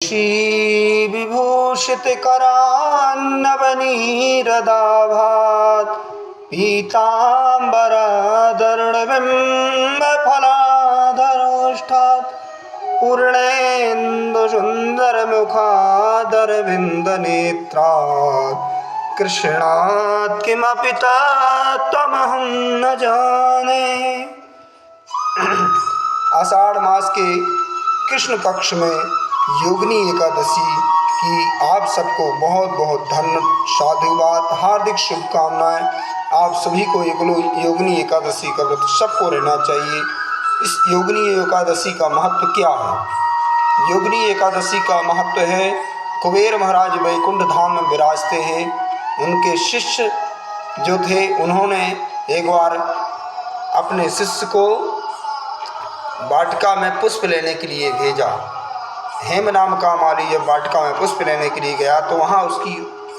केशी विभूषितकरान्नवनीरदाभात् पीताम्बरधरणबिम्बफलाधरोष्ठात् पूर्णेन्दुसुन्दरमुखादरविन्दनेत्रात् कृष्णात् किमपि तत्त्वमहं न जाने। आषाढ़ मास के कृष्ण पक्ष में योगिनी एकादशी की आप सबको बहुत बहुत धन्य साधुवाद, हार्दिक शुभकामनाएं। आप सभी को योगिनी एकादशी का व्रत सबको रहना चाहिए। इस योगिनी एकादशी का महत्व क्या है? योगिनी एकादशी का महत्व है, कुबेर महाराज वैकुंठ धाम में विराजते हैं। उनके शिष्य जो थे, उन्होंने एक बार अपने शिष्य को वाटिका में पुष्प लेने के लिए भेजा। हेम नाम का माली जब वाटिका में पुष्प लेने के लिए गया तो वहाँ उसकी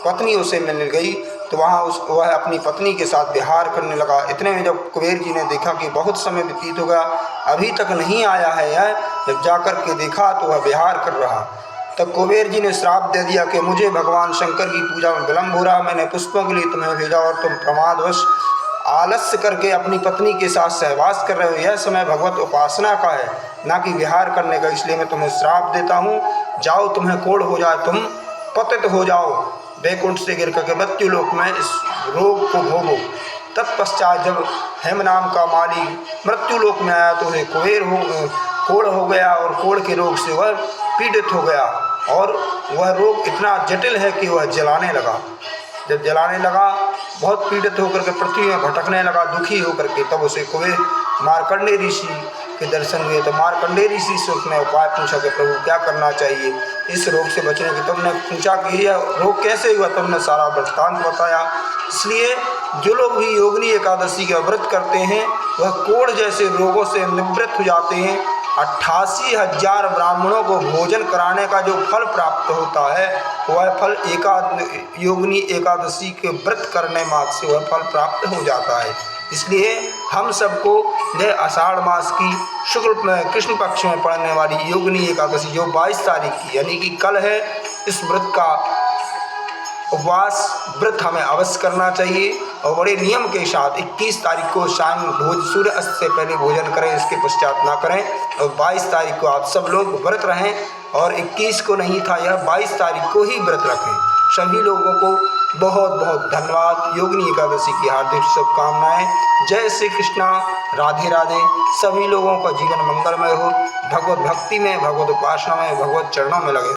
पत्नी उसे मिल गई। तो वहाँ वह अपनी पत्नी के साथ विहार करने लगा। इतने में जब कुबेर जी ने देखा कि बहुत समय व्यतीत हो गया, अभी तक नहीं आया है यह, जब जाकर के देखा तो वह विहार कर रहा। तब कुबेर जी ने श्राप दे दिया कि मुझे भगवान शंकर की पूजा में विलम्ब हो रहा, मैंने पुष्पों के लिए तुम्हें भेजा और तुम प्रमादवश आलस्य करके अपनी पत्नी के साथ सहवास कर रहे हो। यह समय भगवत उपासना का है, ना कि विहार करने का, इसलिए मैं तुम्हें श्राप देता हूँ। जाओ, तुम्हें कोढ़ हो जाए, तुम पतित हो जाओ वैकुंठ से गिर करके मृत्युलोक में, इस रोग को भोगो। तत्पश्चात जब हेम नाम का माली मृत्युलोक में आया तो उसे कोढ़ हो गया और कोढ़ के रोग से वह पीड़ित हो गया और वह रोग इतना जटिल है कि वह जलाने लगा। जब जलाने लगा, बहुत पीड़ित होकर के पृथ्वी में भटकने लगा, दुखी होकर के, तब उसे कुबेर मार्कंडेय ऋषि के दर्शन हुए। तो मार्कंडेय ऋषि से उसने उपाय पूछा कि प्रभु क्या करना चाहिए इस रोग से बचने की। तुमने पूछा कि यह रोग कैसे हुआ, तुमने सारा वृत्तांत बताया। इसलिए जो लोग भी योगिनी एकादशी का व्रत करते हैं वह कोढ़ जैसे रोगों से निवृत्त हो जाते हैं। 88,000 ब्राह्मणों को भोजन कराने का जो फल प्राप्त होता है वह फल योगिनी एकादशी के व्रत करने मात्र से वह फल प्राप्त हो जाता है। इसलिए हम सबको यह आषाढ़ मास की शुक्ल कृष्ण पक्ष में पड़ने वाली योगिनी एकादशी जो 22 तारीख की यानी कि कल है, इस व्रत का उपवास व्रत हमें अवश्य करना चाहिए और बड़े नियम के साथ 21 तारीख को शाम सूर्य अस्त से पहले भोजन करें, इसके पश्चात ना करें। और 22 तारीख को आप सब लोग व्रत रहें और 21 को नहीं था, यह 22 तारीख को ही व्रत रखें। सभी लोगों को बहुत बहुत धन्यवाद। योगिनी एकादशी की हार्दिक शुभकामनाएं। जय श्री कृष्णा, राधे राधे। सभी लोगों का जीवन मंगलमय हो, भगवत भक्ति में, भगवत उपासना में, भगवत चरणों में लगे।